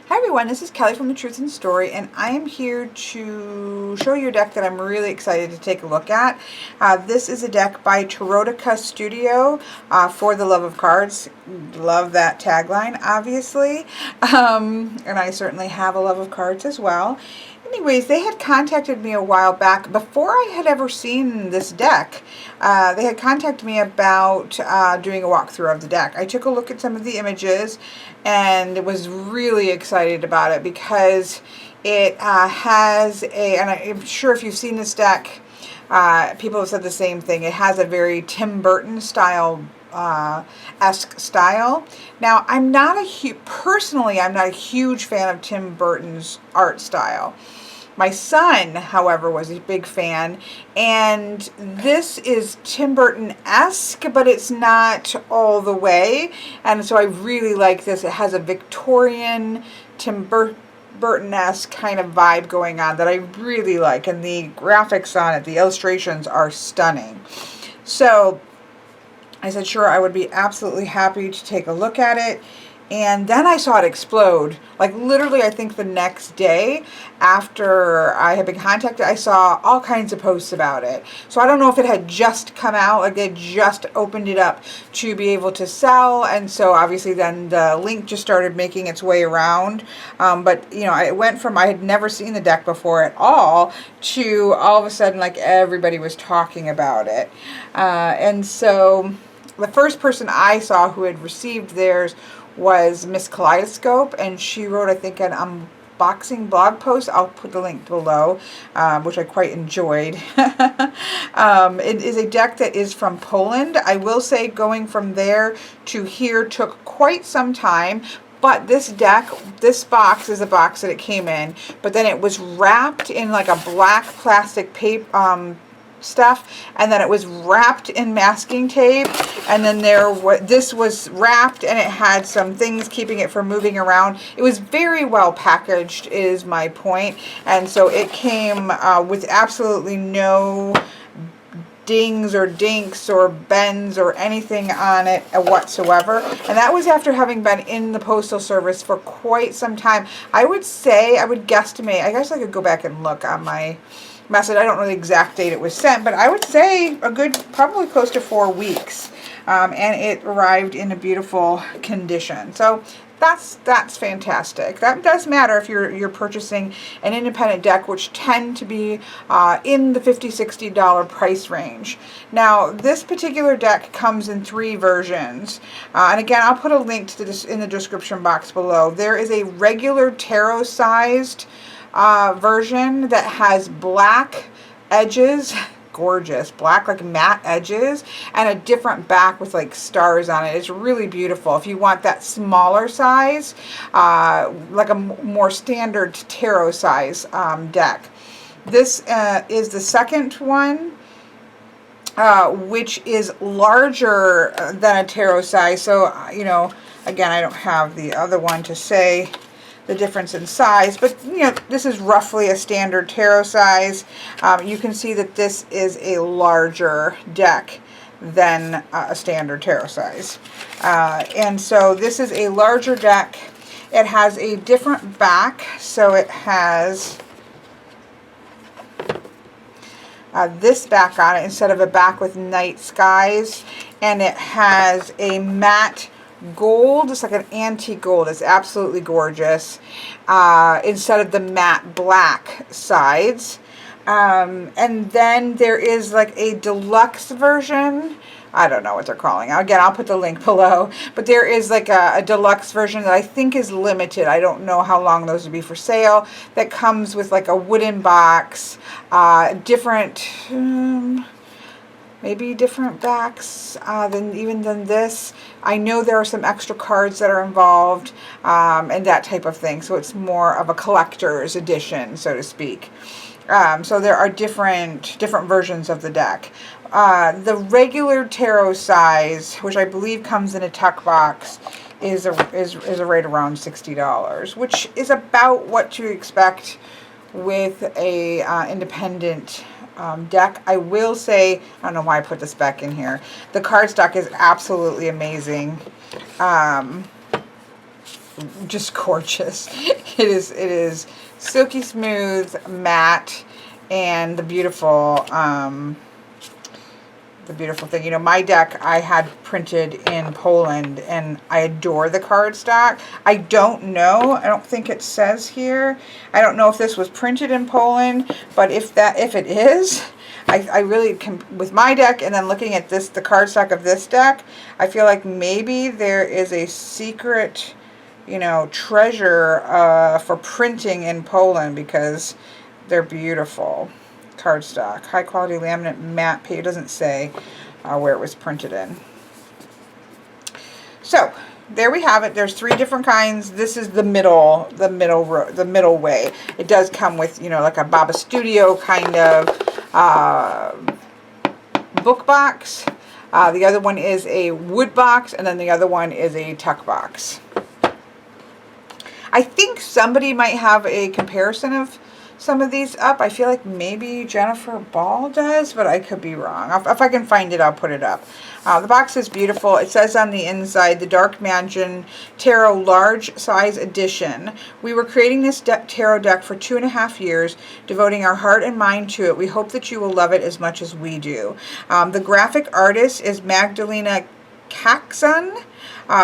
Hi everyone, this is Kelly from The Truth in Story, and I am here to show you a deck that I'm really excited to take a look at. This is a deck by Taroteca Studio, For the Love of Cards. Love that tagline, obviously. And I certainly have a love of cards as well. Anyways, they had contacted me a while back, before I had ever seen this deck. They had contacted me about doing a walkthrough of the deck. I took a look at some of the images and was really excited about it because it has and I'm sure if you've seen this deck, people have said the same thing. It has a very Tim Burton style esque style. Now, I'm not personally, I'm not a huge fan of Tim Burton's art style. My son, however, was a big fan, and this is Tim Burton-esque, but it's not all the way, and so I really like this. It has a Victorian Tim Burton-esque kind of vibe going on that I really like, and the graphics on it, the illustrations are stunning. So I said, sure, I would be absolutely happy to take a look at it. And then I saw it explode. Like literally, I think the next day after I had been contacted, I saw all kinds of posts about it. So I don't know if it had just come out, like they just opened it up to be able to sell. And so obviously then the link just started making its way around. But you know, I went from, I had never seen the deck before at all to all of a sudden like everybody was talking about it. And so the first person I saw who had received theirs was Miss Kaleidoscope, and she wrote, I think, an unboxing blog post. I'll put the link below, which I quite enjoyed. It is a deck that is from Poland. I will say going from there to here took quite some time. But this deck, this box is a box that it came in, but then it was wrapped in like a black plastic paper, stuff, and then it was wrapped in masking tape, and then this was wrapped and it had some things keeping it from moving around. It was very well packaged is my point, and so it came with absolutely no dings or dinks or bends or anything on it whatsoever. And that was after having been in the Postal Service for quite some time. I would say, I would guesstimate, I guess I could go back and look on my message. I don't know the exact date it was sent, but I would say a good, probably close to 4 weeks. And it arrived in a beautiful condition. So that's fantastic. That does matter if you're purchasing an independent deck, which tend to be in the $50–60 price range. Now, this particular deck comes in 3 versions, and again, I'll put a link to this in the description box below. There is a regular tarot-sized version that has black edges, gorgeous, black like matte edges, and a different back with like stars on it. It's really beautiful. If you want that smaller size, like a more standard tarot size deck. This is the second one, which is larger than a tarot size. So, you know, again, I don't have the other one to say the difference in size, but you know, this is roughly a standard tarot size. You can see that this is a larger deck than a standard tarot size. And so this is a larger deck. It has a different back, so it has this back on it instead of a back with night skies, and it has a matte gold. It's like an antique gold. It's absolutely gorgeous, instead of the matte black sides. And then there is like a deluxe version. I don't know what they're calling. Again, I'll put the link below. But there is like a deluxe version that I think is limited. I don't know how long those would be for sale. That comes with like a wooden box, different maybe different backs than this. I know there are some extra cards that are involved, and that type of thing. So it's more of a collector's edition, so to speak. So there are different versions of the deck. The regular tarot size, which I believe comes in a tuck box, is right around $60, which is about what you expect with a independent deck. I will say, I don't know why I put this back in here. The cardstock is absolutely amazing. just gorgeous. It is silky smooth, matte, and the beautiful thing. You know, my deck I had printed in Poland, and I adore the cardstock. I don't know. I don't think it says here. I don't know if this was printed in Poland, but if it is, I really can, with my deck and then looking at this, the cardstock of this deck, I feel like maybe there is a secret, you know, treasure for printing in Poland, because they're beautiful. Cardstock, high quality laminate matte paper. It doesn't say where it was printed in. So there we have it. There's 3 different kinds. This is the middle way. It does come with, you know, like a Baba Studio kind of book box. The other one is a wood box, and then the other one is a tuck box. I think somebody might have a comparison of some of these up. I feel like maybe Jennifer Ball does, but I could be wrong. If I can find it, I'll put it up. The box is beautiful. It says on the inside, the Dark Mansion Tarot Large Size Edition. We were creating this tarot deck for 2.5 years, devoting our heart and mind to it. We hope that you will love it as much as we do. The graphic artist is Magdalena Caxon.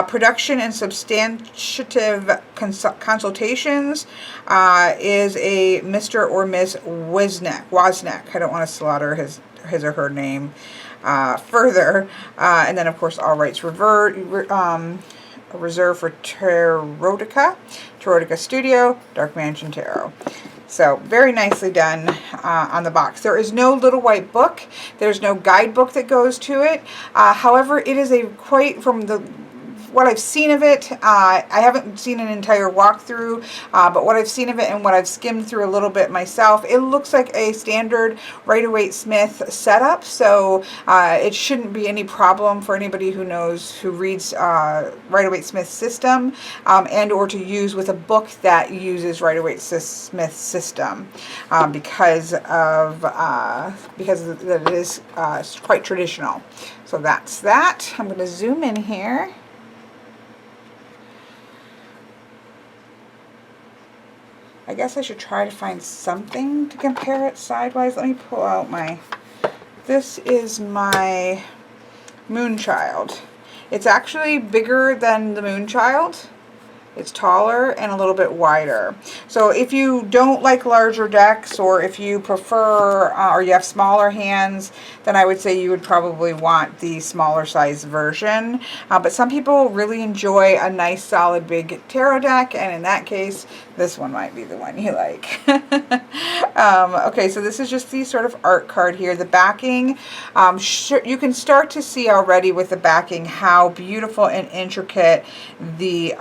Production and substantive consultations is a Mr. or Miss Wozniak. I don't want to slaughter his or her name further. And then, of course, all rights reserved for Taroteca Studio, Dark Mansion Tarot. So very nicely done on the box. There is no little white book. There's no guidebook that goes to it. However, it is from what I've seen of it, I haven't seen an entire walkthrough, but what I've seen of it and what I've skimmed through a little bit myself, it looks like a standard Rider-Waite-Smith setup, so it shouldn't be any problem for anybody who reads Rider-Waite-Smith's system, and or to use with a book that uses Rider-Waite-Smith's system, because it is quite traditional. So that's that. I'm going to zoom in here. I guess I should try to find something to compare it sidewise. Let me pull out this is my Moonchild. It's actually bigger than the Moonchild. It's taller and a little bit wider. So if you don't like larger decks, or if you prefer, or you have smaller hands, then I would say you would probably want the smaller size version. But some people really enjoy a nice solid big tarot deck, and in that case, this one might be the one you like. Okay, so this is just the sort of art card here. The backing, you can start to see already with the backing how beautiful and intricate the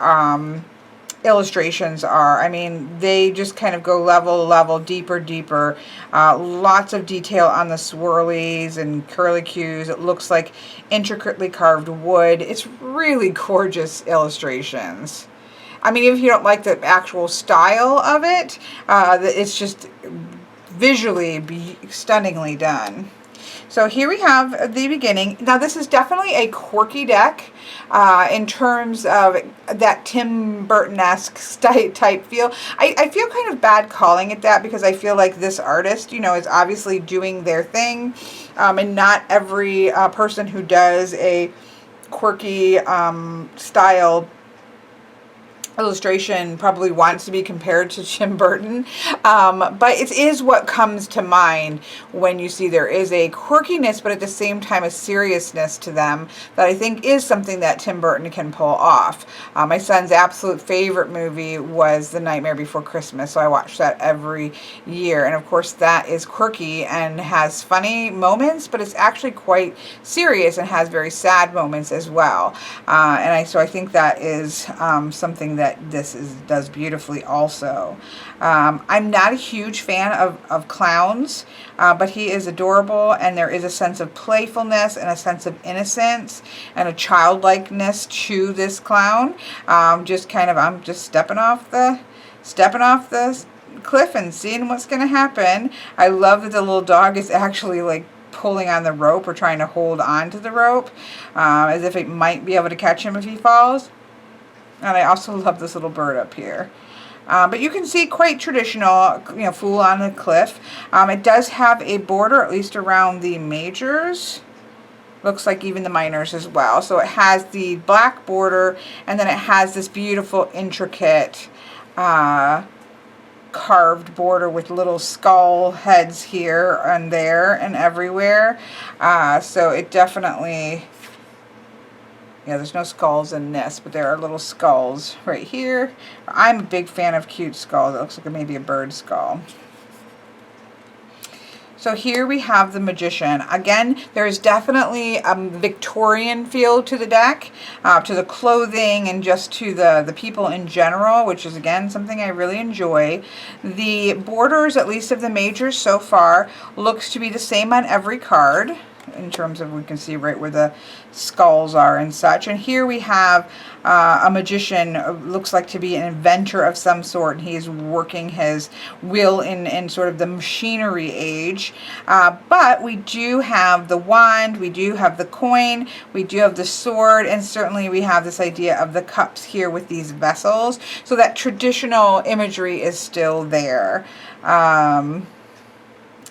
illustrations are. I mean, they just kind of go level, deeper. Lots of detail on the swirlies and curlicues. It looks like intricately carved wood. It's really gorgeous illustrations. I mean, if you don't like the actual style of it, it's just visually stunningly done. So here we have the beginning. Now this is definitely a quirky deck in terms of that Tim Burton-esque type feel. I feel kind of bad calling it that, because I feel like this artist, you know, is obviously doing their thing, and not every person who does a quirky style illustration probably wants to be compared to Tim Burton, but it is what comes to mind when you see there is a quirkiness, but at the same time a seriousness to them that I think is something that Tim Burton can pull off. My son's absolute favorite movie was The Nightmare Before Christmas, so I watch that every year, and of course that is quirky and has funny moments, but it's actually quite serious and has very sad moments as well, so I think that is something that this does beautifully also. I'm not a huge fan of clowns, but he is adorable, and there is a sense of playfulness and a sense of innocence and a childlikeness to this clown. I'm just stepping off the cliff and seeing what's going to happen. I love that the little dog is actually like pulling on the rope, or trying to hold on to the rope, as if it might be able to catch him if he falls. And I also love this little bird up here. But you can see quite traditional, you know, Fool on the Cliff. It does have a border, at least around the majors. Looks like even the minors as well. So it has the black border, and then it has this beautiful, intricate carved border with little skull heads here and there and everywhere. So it definitely... Yeah, there's no skulls in this, but there are little skulls right here. I'm a big fan of cute skulls. It looks like maybe a bird skull. So here we have the Magician. Again, there is definitely a Victorian feel to the deck, to the clothing and just to the people in general, which is, again, something I really enjoy. The borders, at least of the majors so far, looks to be the same on every card. In terms of, we can see right where the skulls are and such. And here we have a magician, looks like to be an inventor of some sort, and he's working his will in sort of the machinery age. But we do have the wand, we do have the coin, we do have the sword, and certainly we have this idea of the cups here with these vessels. So that traditional imagery is still there.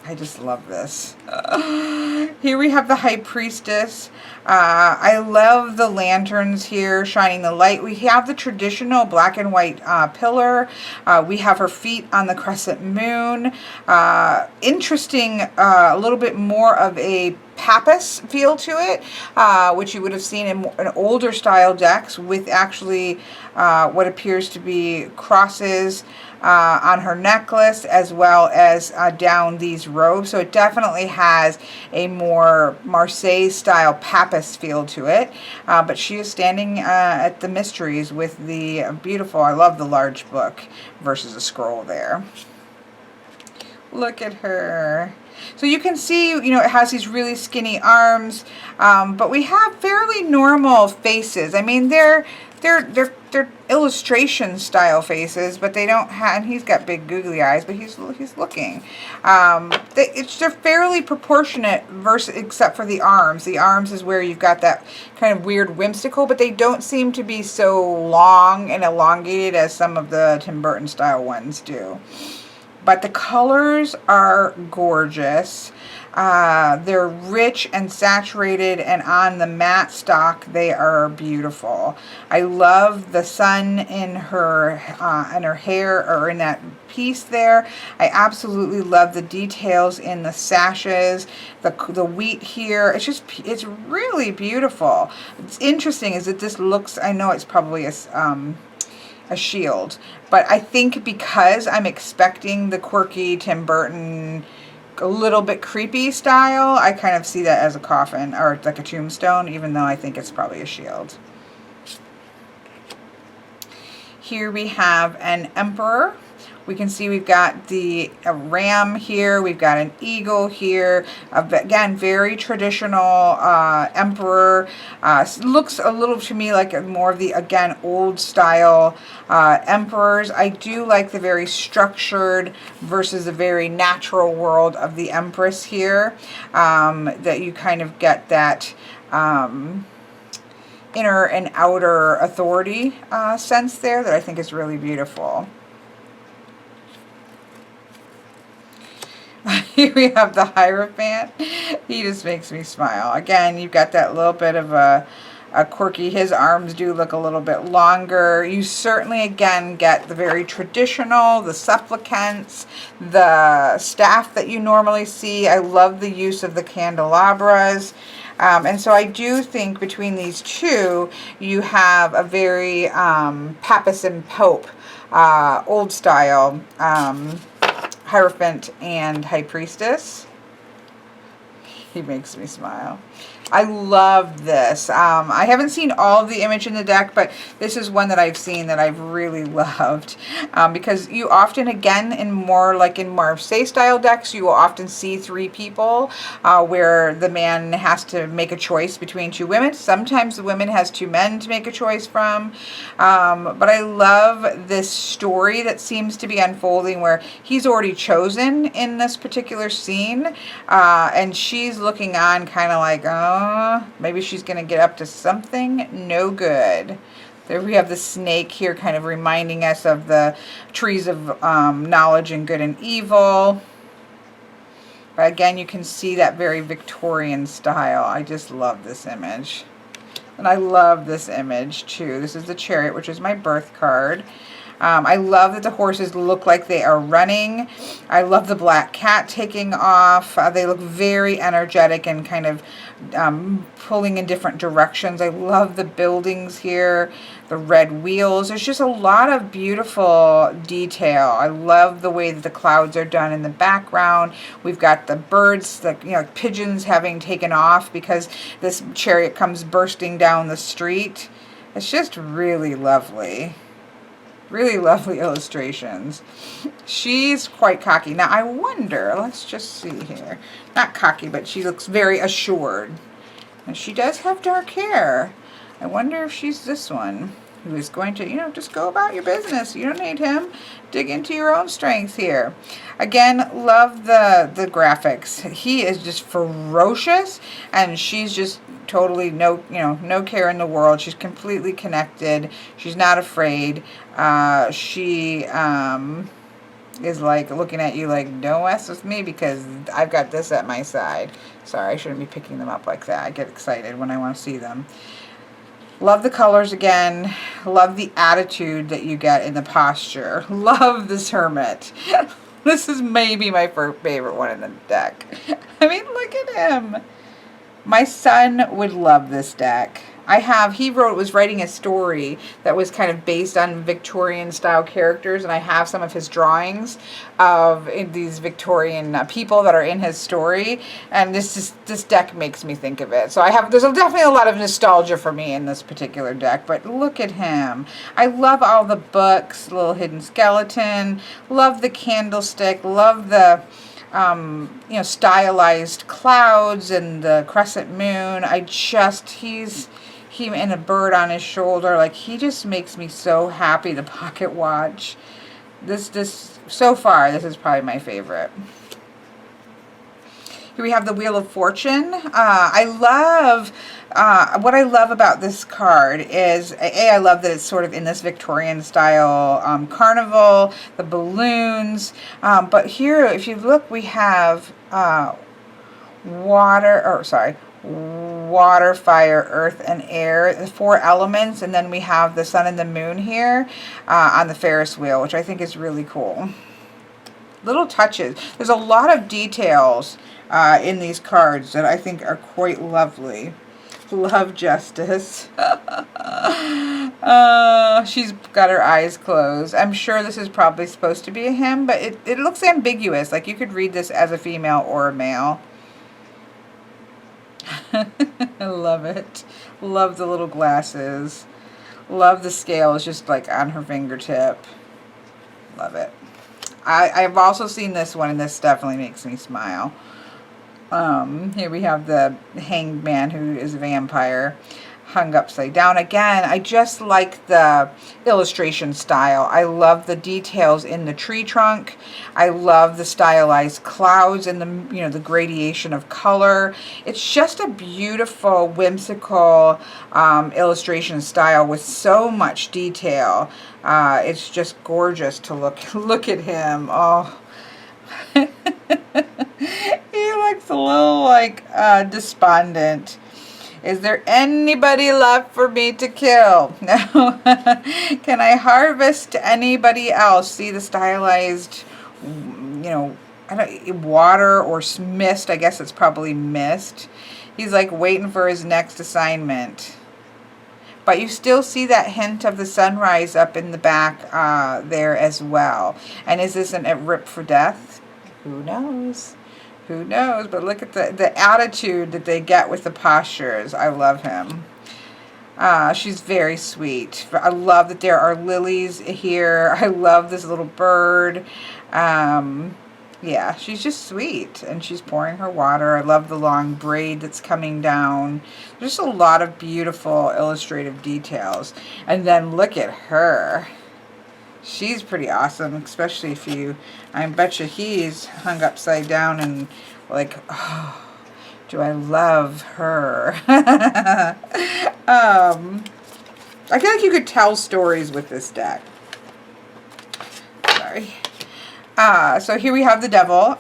I just love this. Here we have the High Priestess. I love the lanterns here shining the light. We have the traditional black and white pillar. We have her feet on the crescent moon. Interesting, a little bit more of a Pappas feel to it, which you would have seen in older style decks with actually what appears to be crosses on her necklace, as well as down these robes. So it definitely has a more Marseille style Pappas feel to it. But she is standing at the mysteries with the beautiful, I love the large book versus a scroll there. Look at her. So you can see, you know, it has these really skinny arms, but we have fairly normal faces. I mean, they're illustration style faces, but they don't have, and he's got big googly eyes, but he's looking. They're fairly proportionate versus, except for the arms. The arms is where you've got that kind of weird whimsical, but they don't seem to be so long and elongated as some of the Tim Burton style ones do. But the colors are gorgeous. They're rich and saturated, and on the matte stock, they are beautiful. I love the sun in her hair, or in that piece there. I absolutely love the details in the sashes, the wheat here. It's really beautiful. It's interesting is that this looks, I know it's probably a shield, but I think because I'm expecting the quirky Tim Burton, a little bit creepy style, I kind of see that as a coffin, or like a tombstone, even though I think it's probably a shield. Here we have an emperor. We can see we've got a ram here, we've got an eagle here, again, very traditional emperor. Looks a little to me like more of the, again, old style emperors. I do like the very structured versus the very natural world of the empress here, that you kind of get that inner and outer authority sense there that I think is really beautiful. Here we have the Hierophant. He just makes me smile. Again, you've got that little bit of a quirky, his arms do look a little bit longer. You certainly, again, get the very traditional, the supplicants, the staff that you normally see. I love the use of the candelabras. And so I do think between these two, you have a very Pappas and Pope, old style Hierophant and High Priestess. He makes me smile. I love this. I haven't seen all of the image in the deck, but this is one that I've seen that I've really loved. Because you often, again, in more like in Marseille style decks, you will often see three people where the man has to make a choice between two women. Sometimes the woman has two men to make a choice from. But I love this story that seems to be unfolding where he's already chosen in this particular scene. And she's looking on kind of like, oh, maybe she's going to get up to something no good. There we have the snake here, kind of reminding us of the trees of knowledge and good and evil. But again, you can see that very Victorian style. I just love this image. And I love this image too. This is the Chariot, which is my birth card. I love that the horses look like they are running. I love the black cat taking off. They look very energetic and kind of pulling in different directions. I love the buildings here, the red wheels. There's just a lot of beautiful detail. I love the way that the clouds are done in the background. We've got the birds, the pigeons having taken off because this chariot comes bursting down the street. It's just really lovely. Really lovely illustrations. She's quite cocky. Now I wonder, let's just see here. Not cocky, but she looks very assured. And she does have dark hair. I wonder if she's this one who is going to, just go about your business. You don't need him. Dig into your own strength here. Again, love the graphics. He is just ferocious, and she's just totally no care in the world. She's completely connected. She's not afraid. She is like looking at you like, don't mess with me because I've got this at my side. Sorry, I shouldn't be picking them up like that. I get excited when I want to see them. Love the colors again. Love the attitude that you get in the posture. Love this Hermit. This is maybe my favorite one in the deck. I mean, look at him. My son would love this deck. He was writing a story that was kind of based on Victorian style characters, and I have some of his drawings of these Victorian people that are in his story, and this deck makes me think of it. So there's definitely a lot of nostalgia for me in this particular deck, but look at him. I love all the books, Little Hidden Skeleton, love the candlestick, love the stylized clouds and the crescent moon. He and a bird on his shoulder. Like, he just makes me so happy. The pocket watch. So far, this is probably my favorite. Here we have the Wheel of Fortune. What I love about this card is, I love that it's sort of in this Victorian style carnival, the balloons. But here, if you look, we have water, fire, earth, and air, the 4 elements, and then we have the sun and the moon here on the Ferris wheel, which I think is really cool. Little touches. There's a lot of details in these cards that I think are quite lovely. Love Justice. She's got her eyes closed. I'm sure this is probably supposed to be a him, but it looks ambiguous. Like, you could read this as a female or a male. I love it. Love the little glasses. Love the scales just like on her fingertip. Love it. I've also seen this one, and this definitely makes me smile. Here we have the hanged man who is a vampire hung upside down. Again, I just like the illustration style. I love the details in the tree trunk. I love the stylized clouds and the gradation of color. It's just a beautiful, whimsical illustration style with so much detail. It's just gorgeous to look at him. Oh. He looks a little like despondent. Is there anybody left for me to kill? No. Can I harvest anybody else? See the stylized, water or mist. I guess it's probably mist. He's like waiting for his next assignment. But you still see that hint of the sunrise up in the back there as well. And is this a rip for death? Who knows? Who knows? But look at the attitude that they get with the postures. I love him. She's very sweet. I love that there are lilies here. I love this little bird. Yeah, she's just sweet. And she's pouring her water. I love the long braid that's coming down. There's a lot of beautiful illustrative details. And then look at her. She's pretty awesome, especially if I bet you he's hung upside down and like, oh, do I love her. I feel like you could tell stories with this deck. Sorry. So here we have the devil.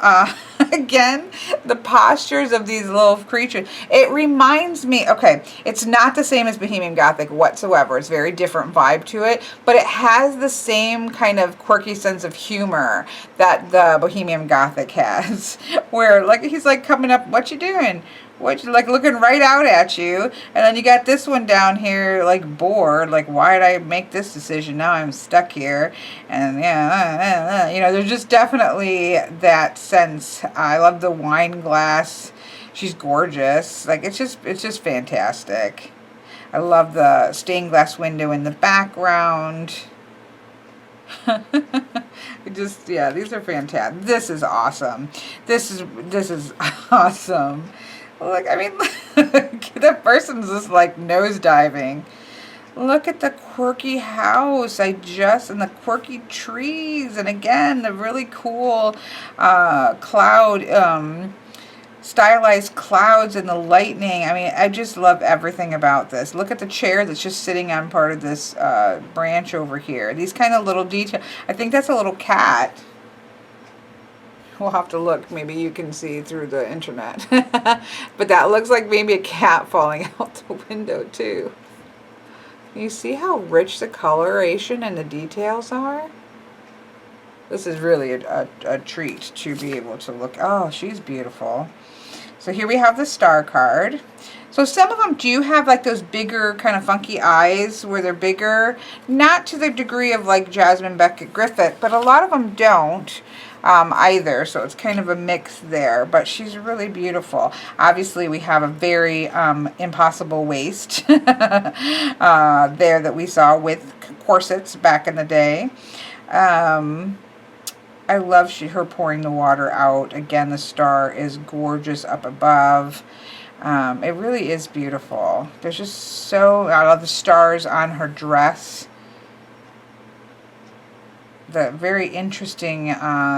Again, the postures of these little creatures. It reminds me, okay, it's not the same as Bohemian Gothic whatsoever. It's a very different vibe to it, but it has the same kind of quirky sense of humor that the Bohemian Gothic has. Where, like, he's like coming up, what you doing? What you, like, looking right out at you, and then you got this one down here like bored, like, why did I make this decision? Now I'm stuck here. And yeah, you know, there's just definitely that sense. I love the wine glass. She's gorgeous. Like, it's just fantastic. I love the stained glass window in the background. Yeah, these are fantastic. This is awesome. This is awesome. Look, I mean, that person's just like nosediving. Look at the quirky house. And the quirky trees. And again, the really cool cloud, stylized clouds and the lightning. I mean, I just love everything about this. Look at the chair that's just sitting on part of this branch over here. These kind of little details. I think that's a little cat. We'll have to look. Maybe you can see through the internet. But that looks like maybe a cat falling out the window too. You see how rich the coloration and the details are? This is really a treat to be able to look. Oh, she's beautiful. So here we have the star card. So some of them do have like those bigger kind of funky eyes where they're bigger. Not to the degree of like Jasmine Beckett Griffith, but a lot of them don't. Either, so it's kind of a mix there, but she's really beautiful. Obviously we have a very impossible waist there that we saw with corsets back in the day. I love her pouring the water out. Again, the star is gorgeous up above. It really is beautiful. There's just so, I love the stars on her dress. The very interesting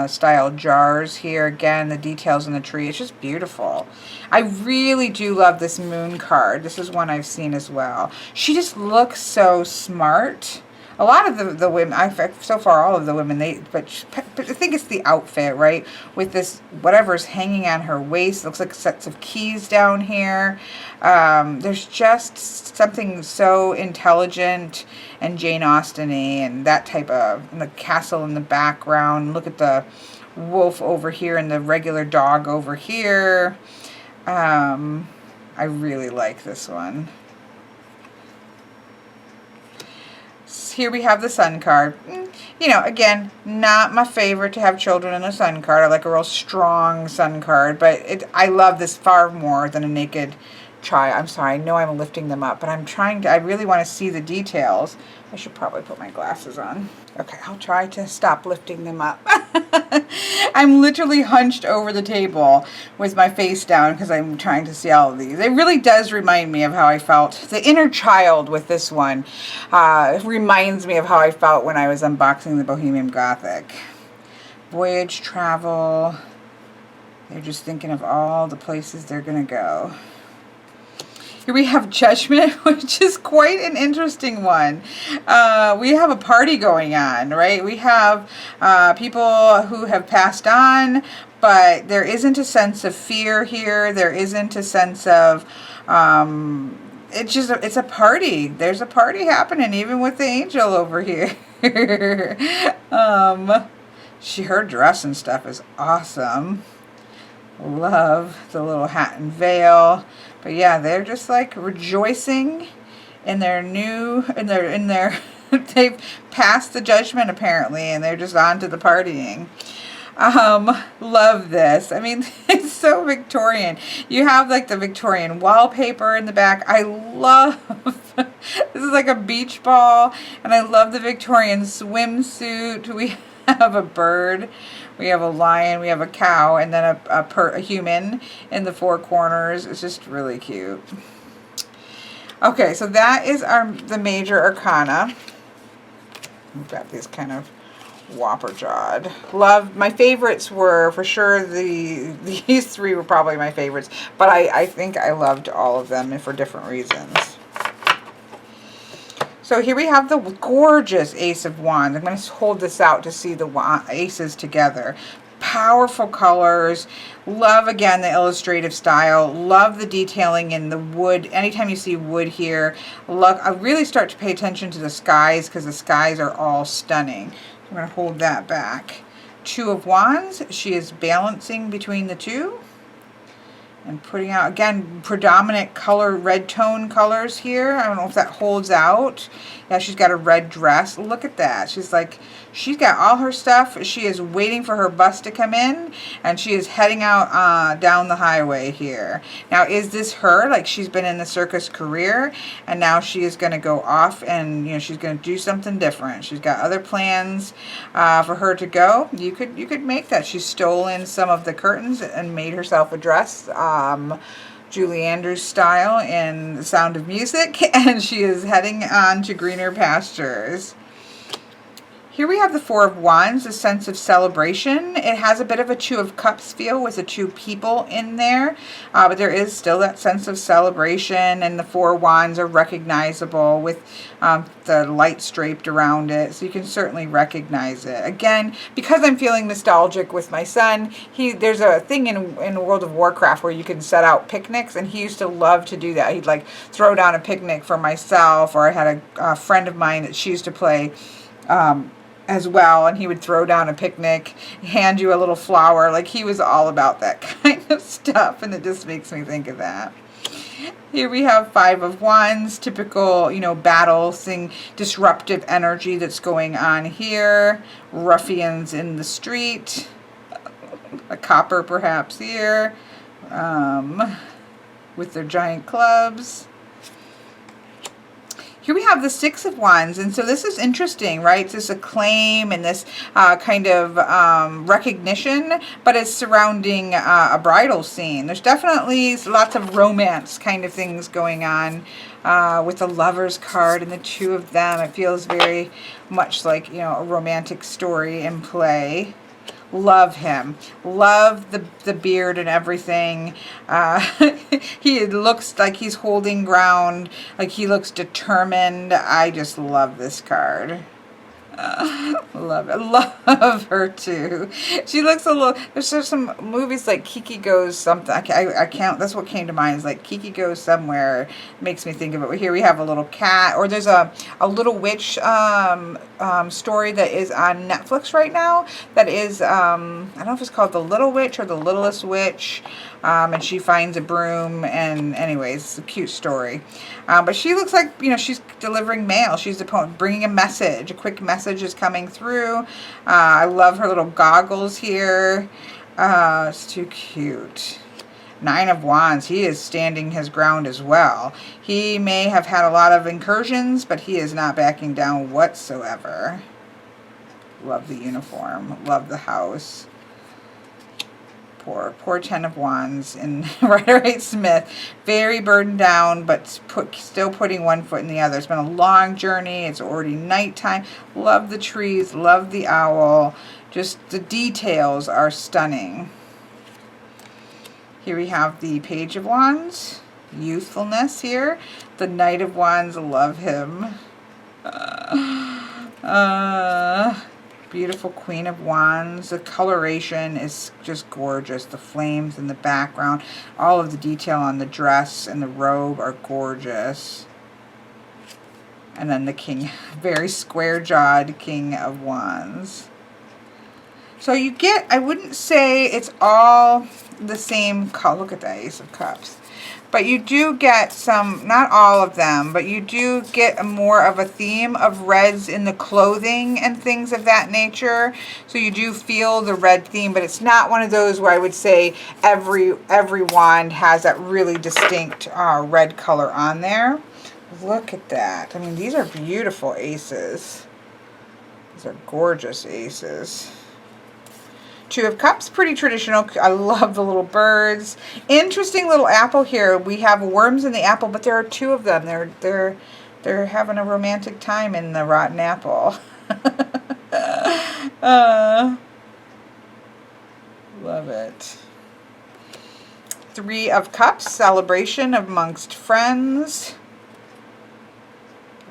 style jars here. Again, the details in the tree. It's just beautiful. I really do love this moon card. This is one I've seen as well. She just looks so smart. A lot of the women, so far all of the women, but I think it's the outfit, right? With this, whatever's hanging on her waist, looks like sets of keys down here. There's just something so intelligent and Jane Austen-y and that type of, and the castle in the background. Look at the wolf over here and the regular dog over here. I really like this one. Here we have the sun card. You know, again, not my favorite to have children in a sun card. I like a real strong sun card, but I love this far more than a naked child. I'm sorry, I know I'm lifting them up, but I really want to see the details. I should probably put my glasses on. Okay, I'll try to stop lifting them up. I'm literally hunched over the table with my face down because I'm trying to see all of these. It really does remind me of how I felt. The inner child with this one reminds me of how I felt when I was unboxing the Bohemian Gothic. Voyage, travel. They're just thinking of all the places they're going to go. Here we have Judgment, which is quite an interesting one. We have a party going on, right? We have people who have passed on, but there isn't a sense of fear here. There isn't a sense of, it's a party. There's a party happening even with the angel over here. Her dress and stuff is awesome. Love the little hat and veil. But yeah, they're just like rejoicing in their they've passed the judgment apparently, and they're just on to the partying. Love this. I mean, it's so Victorian. You have like the Victorian wallpaper in the back. I love, this is like a beach ball, and I love the Victorian swimsuit. We have a bird. We have a lion, we have a cow, and then a human in the four corners. It's just really cute. Okay, so that is the Major Arcana. We've got these kind of whopper-jawed. My favorites were, for sure, these three were probably my favorites, but I think I loved all of them for different reasons. So So here we have the gorgeous Ace of Wands. I'm going to hold this out to see the aces together. Powerful colors. Love, again, the illustrative style. Love the detailing in the wood. Anytime you see wood here, look, I really start to pay attention to the skies because the skies are all stunning. I'm going to hold that back. Two of Wands. She is balancing between the two and putting out, again, predominant color, red tone colors here. I don't know if that holds out. Yeah, she's got a red dress. Look at that. She's like, she's got all her stuff. She is waiting for her bus to come in, and she is heading out down the highway here. Now, is this her? Like, she's been in the circus career, and now she is going to go off, and, you know, she's going to do something different. She's got other plans for her to go. You could make that. She's stolen some of the curtains and made herself a dress. Julie Andrews style in The Sound of Music, and she is heading on to greener pastures. Here we have the Four of Wands, a sense of celebration. It has a bit of a Two of Cups feel with the two people in there, but there is still that sense of celebration, and the Four of Wands are recognizable with the light draped around it, so you can certainly recognize it. Again, because I'm feeling nostalgic with my son, there's a thing in World of Warcraft where you can set out picnics, and he used to love to do that. He'd like throw down a picnic for myself, or I had a friend of mine that she used to play as well, and he would throw down a picnic, hand you a little flower. Like, he was all about that kind of stuff, and it just makes me think of that. Here we have Five of Wands, typical, you know, battle thing, disruptive energy that's going on here. Ruffians in the street, a copper perhaps here, with their giant clubs. Here we have the Six of Wands, and so this is interesting, right? This acclaim and this kind of recognition, but it's surrounding a bridal scene. There's definitely lots of romance kind of things going on with the Lovers card and the two of them. It feels very much like, you know, a romantic story in play. Love him. Love the beard and everything. He looks like he's holding ground, like he looks determined. I just love this card. Love it. Love her too. She looks a little, there's some movies like Kiki Goes Something. I can't, that's what came to mind, is like Kiki Goes Somewhere. Makes me think of it. Here we have a little cat, or there's a Little Witch story that is on Netflix right now. That is, I don't know if it's called The Little Witch or The Littlest Witch. And she finds a broom, and anyways, it's a cute story. But she looks like, you know, she's delivering mail. She's bringing a message. A quick message is coming through. I love her little goggles here. It's too cute. Nine of Wands. He is standing his ground as well. He may have had a lot of incursions, but he is not backing down whatsoever. Love the uniform. Love the house. Poor Ten of Wands and Rider-Waite-Smith. Very burdened down, but still putting one foot in the other. It's been a long journey. It's already nighttime. Love the trees. Love the owl. Just the details are stunning. Here we have the Page of Wands. Youthfulness here. The Knight of Wands. Love him. Beautiful Queen of Wands. The coloration is just gorgeous. The flames in the background. All of the detail on the dress and the robe are gorgeous. And then the King. Very square-jawed King of Wands. So you get, I wouldn't say it's all the same color. Look at that Ace of Cups. But you do get some, not all of them, but you do get more of a theme of reds in the clothing and things of that nature. So you do feel the red theme, but it's not one of those where I would say every wand has that really distinct red color on there. Look at that. I mean, these are beautiful aces. These are gorgeous aces. Two of Cups, pretty traditional. I love the little birds. Interesting little apple here. We have worms in the apple, but there are two of them. They're having a romantic time in the rotten apple. Love it. Three of Cups, celebration amongst friends.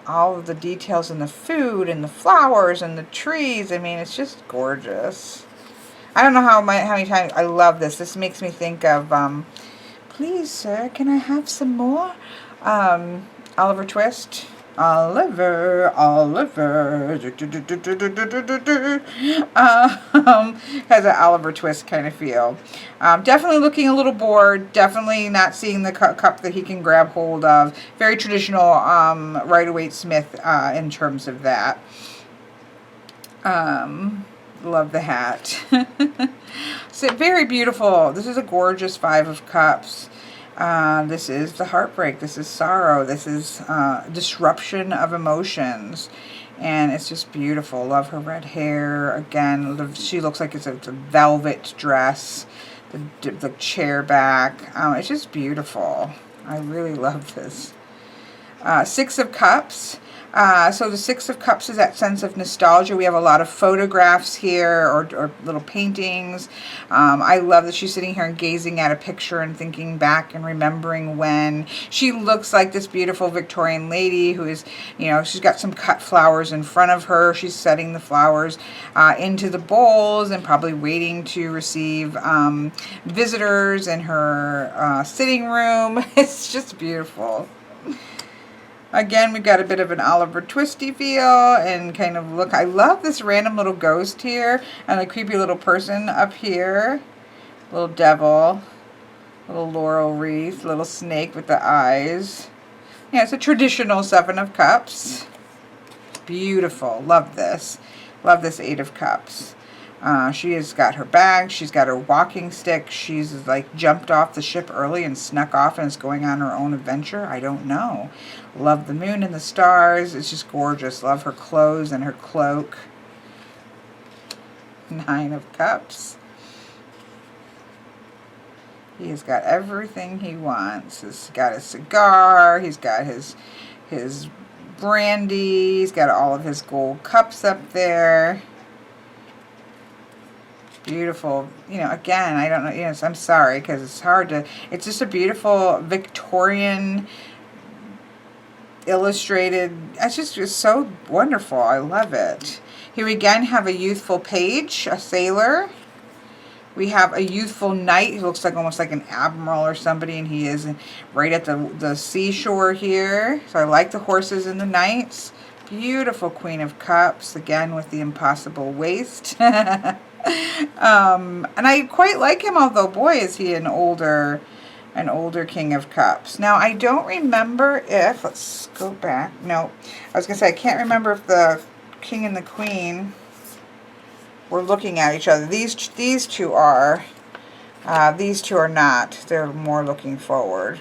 all of the details in the food and the flowers and the trees. I mean, it's just gorgeous. I don't know how many times I love this. This makes me think of, please, sir, can I have some more? Oliver Twist. Oliver. Has an Oliver Twist kind of feel. Definitely looking a little bored. Definitely not seeing the cup that he can grab hold of. Very traditional Rider-Waite-Smith in terms of that. Love the hat. So very beautiful. This is a gorgeous 5 of Cups. This is the heartbreak. This is sorrow. This is disruption of emotions. And it's just beautiful. Love her red hair. Again, she looks like it's a velvet dress. The chair back. It's just beautiful. I really love this. 6 of Cups. So the 6 of Cups is that sense of nostalgia. We have a lot of photographs here or little paintings. I love that she's sitting here and gazing at a picture and thinking back and remembering when. She looks like this beautiful Victorian lady who is, you know, she's got some cut flowers in front of her. She's setting the flowers into the bowls and probably waiting to receive visitors in her sitting room. It's just beautiful. Again, we've got a bit of an Oliver Twisty feel and kind of look. I love this random little ghost here and a creepy little person up here. Little devil, little laurel wreath, little snake with the eyes. Yeah, it's a traditional 7 of Cups. Beautiful. Love this. Love this 8 of Cups. She has got her bag. She's got her walking stick. She's like jumped off the ship early and snuck off and is going on her own adventure. I don't know. Love the moon and the stars. It's just gorgeous. Love her clothes and her cloak. 9 of Cups. He has got everything he wants. He's got his cigar. He's got his brandy. He's got all of his gold cups up there. Beautiful. You know, again, I don't know, you know, I'm sorry because it's hard to, it's just a beautiful Victorian illustrated, it's just so wonderful. I love it. Here we again have a youthful page, a sailor. We have a youthful knight who looks like almost like an admiral or somebody, and he is right at the seashore here. So I like the horses and the knights. Beautiful Queen of Cups, again with the impossible waist. And I quite like him, although boy is he an older King of Cups. Now I don't remember if, let's go back, no, I was gonna say I can't remember if the King and the Queen were looking at each other. These two are not. They're more looking forward.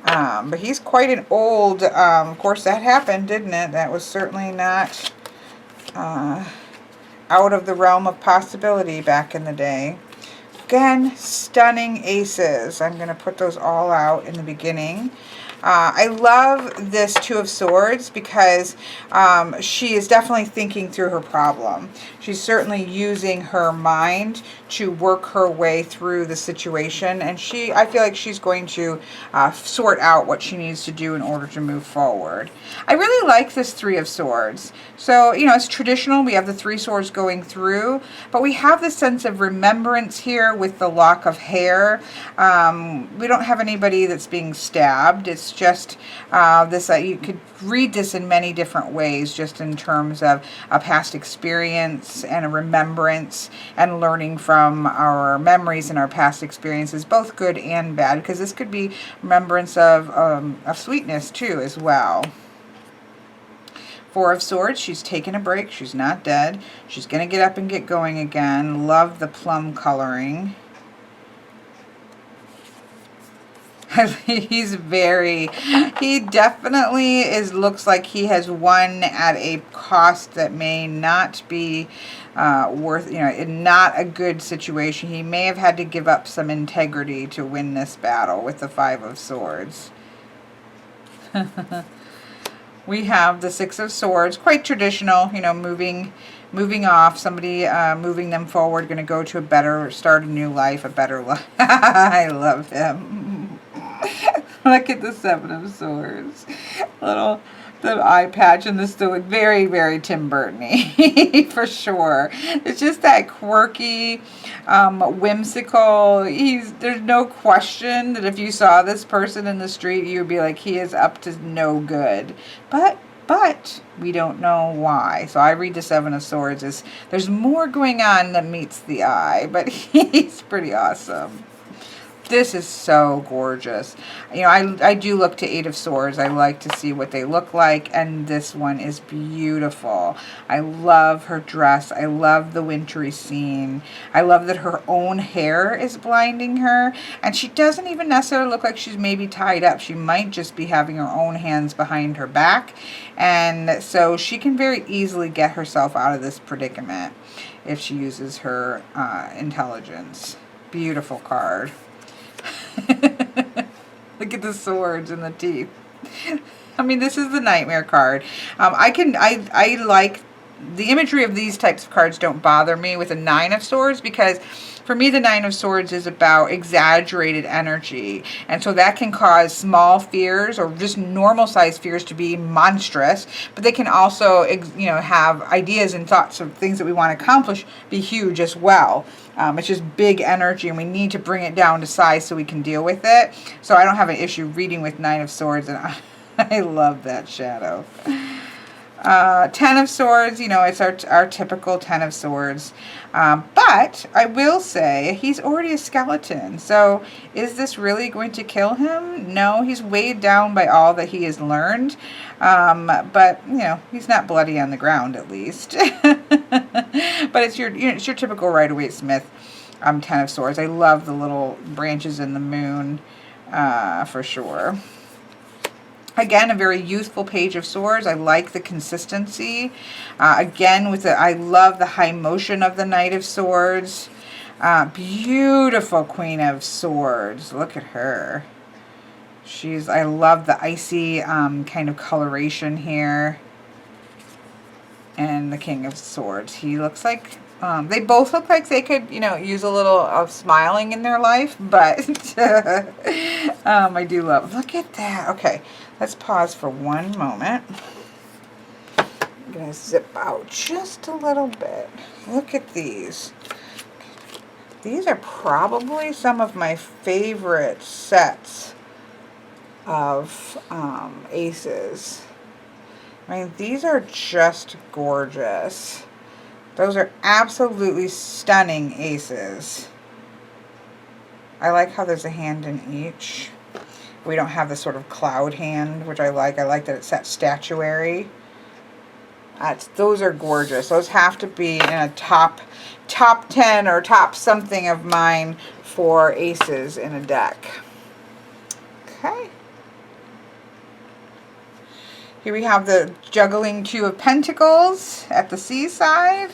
But he's quite an old, of course that happened, didn't it? That was certainly not out of the realm of possibility back in the day. Again, stunning aces. I'm going to put those all out in the beginning. I love this 2 of Swords because she is definitely thinking through her problem. She's certainly using her mind to work her way through the situation, and I feel like she's going to sort out what she needs to do in order to move forward. I really like this 3 of Swords. So, you know, it's traditional. We have the 3 swords going through, but we have this sense of remembrance here with the lock of hair. We don't have anybody that's being stabbed. It's just this, you could read this in many different ways, just in terms of a past experience and a remembrance and learning from our memories and our past experiences, both good and bad, because this could be remembrance of sweetness too as well. 4 of Swords, she's taking a break. She's not dead. She's going to get up and get going again. Love the plum coloring. He definitely looks like he has won at a cost that may not be worth, you know, not a good situation. He may have had to give up some integrity to win this battle with the 5 of Swords. We have the 6 of Swords, quite traditional, you know, moving off, somebody moving them forward, going to go to a better, start a new life, a better life. I love him. Look at the 7 of Swords. Little the eye patch and this still very, very Tim Burton-y for sure. It's just that quirky, whimsical. There's no question that if you saw this person in the street, you would be like, he is up to no good. But we don't know why. So I read the Seven of Swords as there's more going on than meets the eye, but he's pretty awesome. This is so gorgeous. You know, I do look to Eight of Swords. I like to see what they look like, and this one is beautiful. I love her dress. I love the wintry scene. I love that her own hair is blinding her, and she doesn't even necessarily look like she's maybe tied up. She might just be having her own hands behind her back, and so she can very easily get herself out of this predicament if she uses her intelligence. Beautiful card. Look at the swords and the teeth. I mean, this is the nightmare card. I like the imagery of these types of cards. Don't bother me with a Nine of Swords, because for me the Nine of Swords is about exaggerated energy, and so that can cause small fears or just normal sized fears to be monstrous, but they can also, you know, have ideas and thoughts of things that we want to accomplish be huge as well. It's just big energy, and we need to bring it down to size so we can deal with it. So I don't have an issue reading with Nine of Swords, and I love that shadow. Ten of Swords, you know, it's our typical Ten of Swords. But I will say he's already a skeleton. So is this really going to kill him? No, he's weighed down by all that he has learned. But, you know, he's not bloody on the ground, at least. But it's your typical Rider-Waite-Smith Ten of Swords. I love the little branches in the moon, for sure. Again, a very youthful Page of Swords. I like the consistency. Again, I love the high motion of the Knight of Swords. Beautiful Queen of Swords. Look at her. I love the icy kind of coloration here. And the King of Swords. He looks like, they both look like they could, you know, use a little of smiling in their life, but I do love, look at that. Okay, let's pause for one moment. I'm going to zip out just a little bit. Look at these. These are probably some of my favorite sets of aces. I mean, these are just gorgeous. Those are absolutely stunning aces. I like how there's a hand in each. We don't have the sort of cloud hand, which I like. I like that it's that statuary. Those are gorgeous. Those have to be in a top 10 or top something of mine for aces in a deck. Okay. Here we have the juggling Two of Pentacles at the seaside.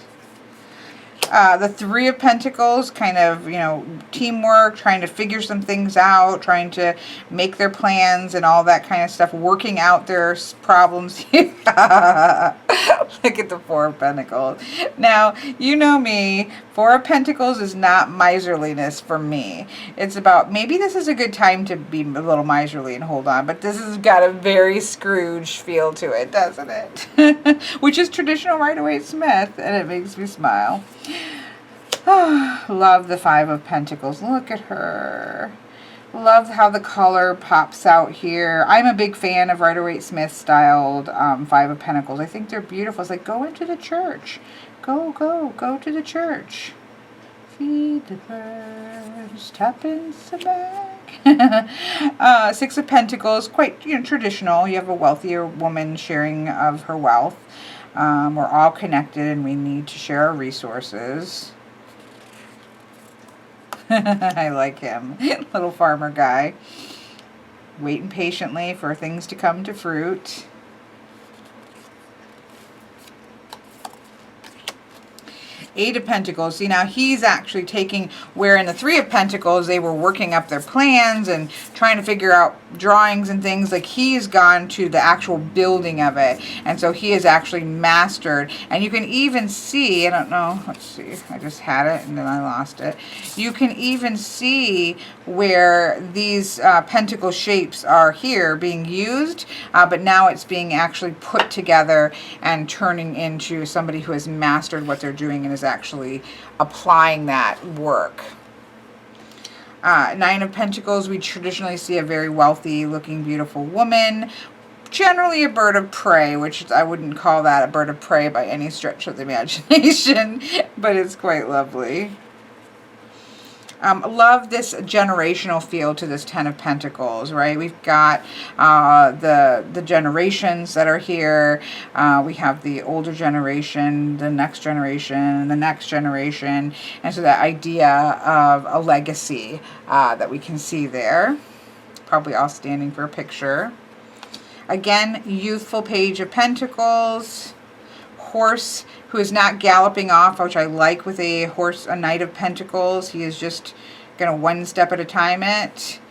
The Three of Pentacles, kind of, you know, teamwork, trying to figure some things out, trying to make their plans and all that kind of stuff, working out their problems. Look at the Four of Pentacles. Now, you know me, Four of Pentacles is not miserliness for me. It's about, maybe this is a good time to be a little miserly and hold on, but this has got a very Scrooge feel to it, doesn't it? Which is traditional Rider-Waite-Smith, and it makes me smile. Love the Five of Pentacles. Look at her. Love how the color pops out here. I'm a big fan of Rider-Waite-Smith styled Five of Pentacles. I think they're beautiful. It's like, go into the church. Go to the church. Feed the birds, tuppence a bag. Six of Pentacles, quite, you know, traditional. You have a wealthier woman sharing of her wealth. We're all connected and we need to share our resources. I like him. Little farmer guy. Waiting patiently for things to come to fruit. Eight of Pentacles. See, now he's actually taking where in the Three of Pentacles they were working up their plans and trying to figure out drawings and things. Like, he's gone to the actual building of it, and so he has actually mastered. And you can even see, I don't know, let's see, I just had it and then I lost it. You can even see where these pentacle shapes are here being used, but now it's being actually put together and turning into somebody who has mastered what they're doing and is actually applying that work. Nine of Pentacles, we traditionally see a very wealthy looking beautiful woman, generally a bird of prey, which I wouldn't call that a bird of prey by any stretch of the imagination, but it's quite lovely. Love this generational feel to this Ten of Pentacles, right? We've got the generations that are here. We have the older generation, the next generation, the next generation. And so that idea of a legacy that we can see there. Probably all standing for a picture. Again, youthful Page of Pentacles. Horse who is not galloping off, which I like with a horse, a Knight of Pentacles. He is just going to one step at a time it.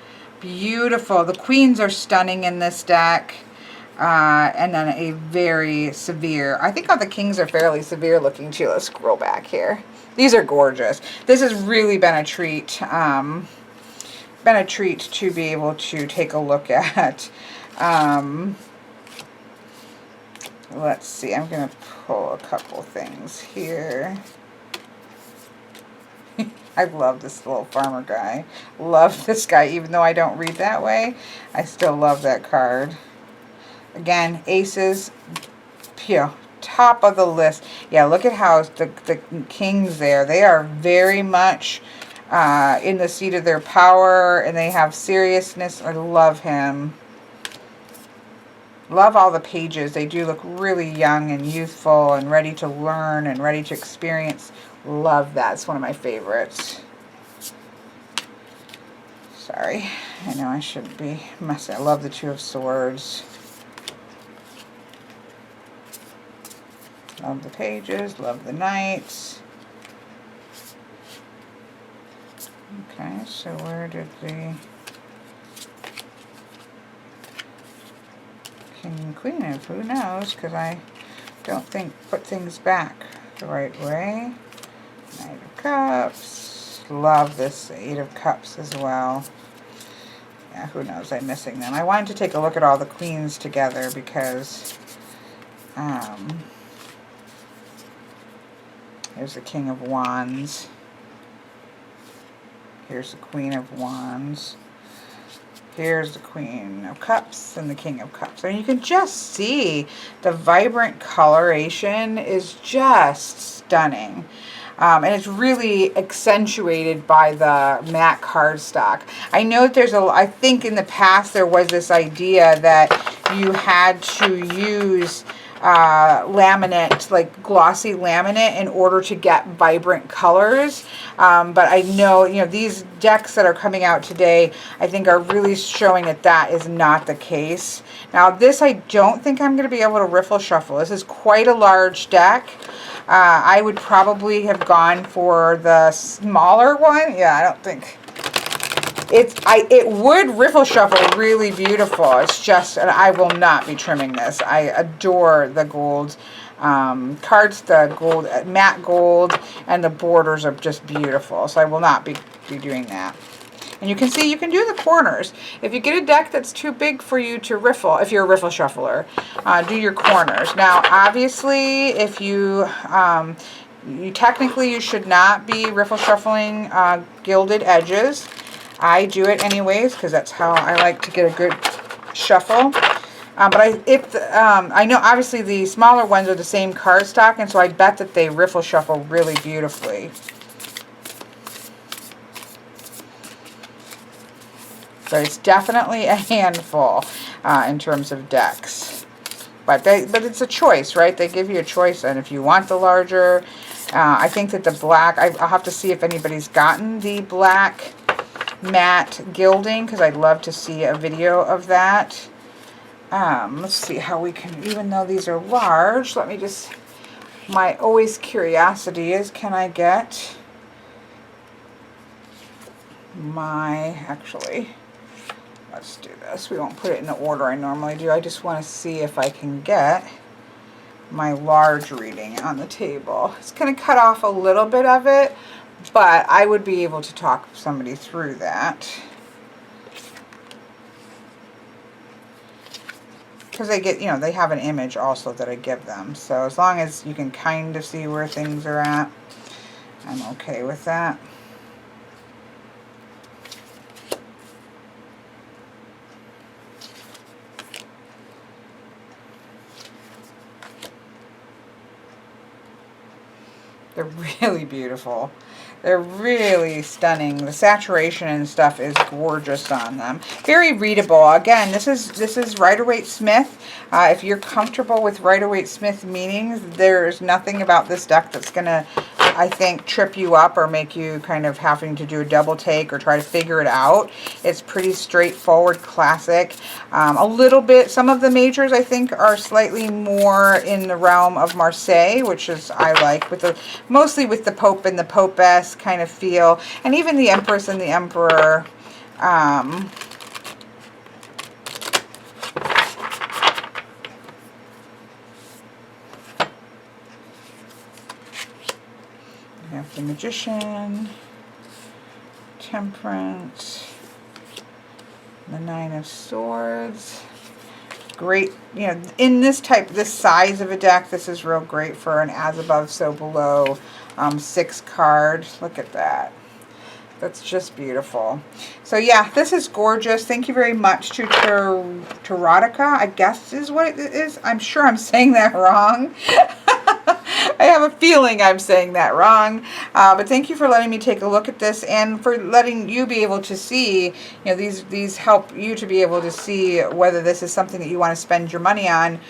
Beautiful. The queens are stunning in this deck. And then a very severe, I think all the kings are fairly severe looking too. Let's scroll back here. These are gorgeous. This has really been a treat. To be able to take a look at. Let's see, I'm going to pull a couple things here. I love this little farmer guy. Love this guy, even though I don't read that way. I still love that card. Again, aces, top of the list. Yeah, look at how the kings there. They are very much in the seat of their power, and they have seriousness. I love him. Love all the pages. They do look really young and youthful and ready to learn and ready to experience. Love that. It's one of my favorites. Sorry. I know I shouldn't be messing. I love the Two of Swords. Love the pages. Love the knights. Okay, so where did the King and Queen of? Who knows? Because I don't think put things back the right way. Knight of Cups. Love this Eight of Cups as well. Yeah, who knows? I'm missing them. I wanted to take a look at all the queens together because here's the King of Wands. Here's the Queen of Wands. Here's the Queen of Cups and the King of Cups. And you can just see the vibrant coloration is just stunning. And it's really accentuated by the matte cardstock. I know that I think in the past there was this idea that you had to use laminate, like glossy laminate, in order to get vibrant colors. But I know, these decks that are coming out today, I think are really showing that that is not the case. Now this, I don't think I'm going to be able to riffle shuffle. This is quite a large deck. I would probably have gone for the smaller one. Yeah, I don't think it would riffle shuffle really beautiful. It's just, and I will not be trimming this. I adore the gold cards, the gold, matte gold, and the borders are just beautiful. So I will not be doing that. And you can see you can do the corners. If you get a deck that's too big for you to riffle, if you're a riffle shuffler, do your corners. Now, obviously, if you technically you should not be riffle shuffling gilded edges. I do it anyways because that's how I like to get a good shuffle. But I know obviously the smaller ones are the same cardstock, and so I bet that they riffle shuffle really beautifully. So it's definitely a handful in terms of decks. But it's a choice, right? They give you a choice, and if you want the larger, I think that the black, I'll have to see if anybody's gotten the black matte gilding, because I'd love to see a video of that. Let's see how we can, even though these are large, let me just my always curiosity is, can I get actually, let's do this. We won't put it in the order I normally do. I just want to see if I can get my large reading on the table. It's going to cut off a little bit of it, but I would be able to talk somebody through that. Because they get, you know, they have an image also that I give them. So as long as you can kind of see where things are at, I'm okay with that. They're really beautiful. They're really stunning. The saturation and stuff is gorgeous on them. Very readable. Again, this is Rider-Waite-Smith. If you're comfortable with Rider-Waite-Smith meanings, there's nothing about this deck that's going to, I think, trip you up or make you kind of having to do a double take or try to figure it out. It's pretty straightforward, classic. A little bit, some of the majors I think are slightly more in the realm of Marseille, which is I like, with the mostly with the Pope and the Popess kind of feel, and even the Empress and the Emperor. We have the Magician, Temperance, the Nine of Swords. Great, you know, in this size of a deck, this is real great for an as above, so below 6 card. Look at that. That's just beautiful. So yeah, this is gorgeous. Thank you very much to Taroteca, I guess is what it is. I'm sure I'm saying that wrong. I have a feeling I'm saying that wrong, but thank you for letting me take a look at this and for letting you be able to see, you know, these help you to be able to see whether this is something that you want to spend your money on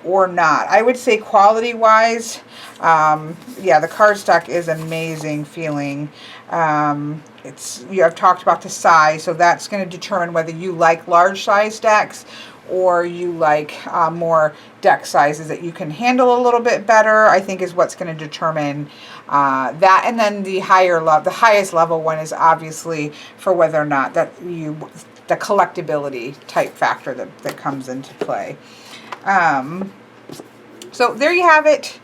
or not. I would say quality wise, yeah, the cardstock is amazing feeling. I've talked about the size, so that's going to determine whether you like large size decks or you like more deck sizes that you can handle a little bit better, I think is what's going to determine that. And then the highest level one is obviously for whether or not that the collectability type factor that comes into play. So there you have it.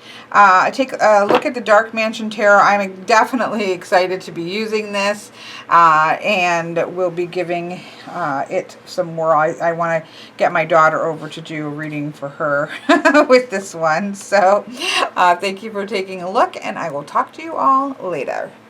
Take a look at the Dark Mansion Tarot. I'm definitely excited to be using this, and we'll be giving it some more. I want to get my daughter over to do a reading for her with this one. So thank you for taking a look, and I will talk to you all later.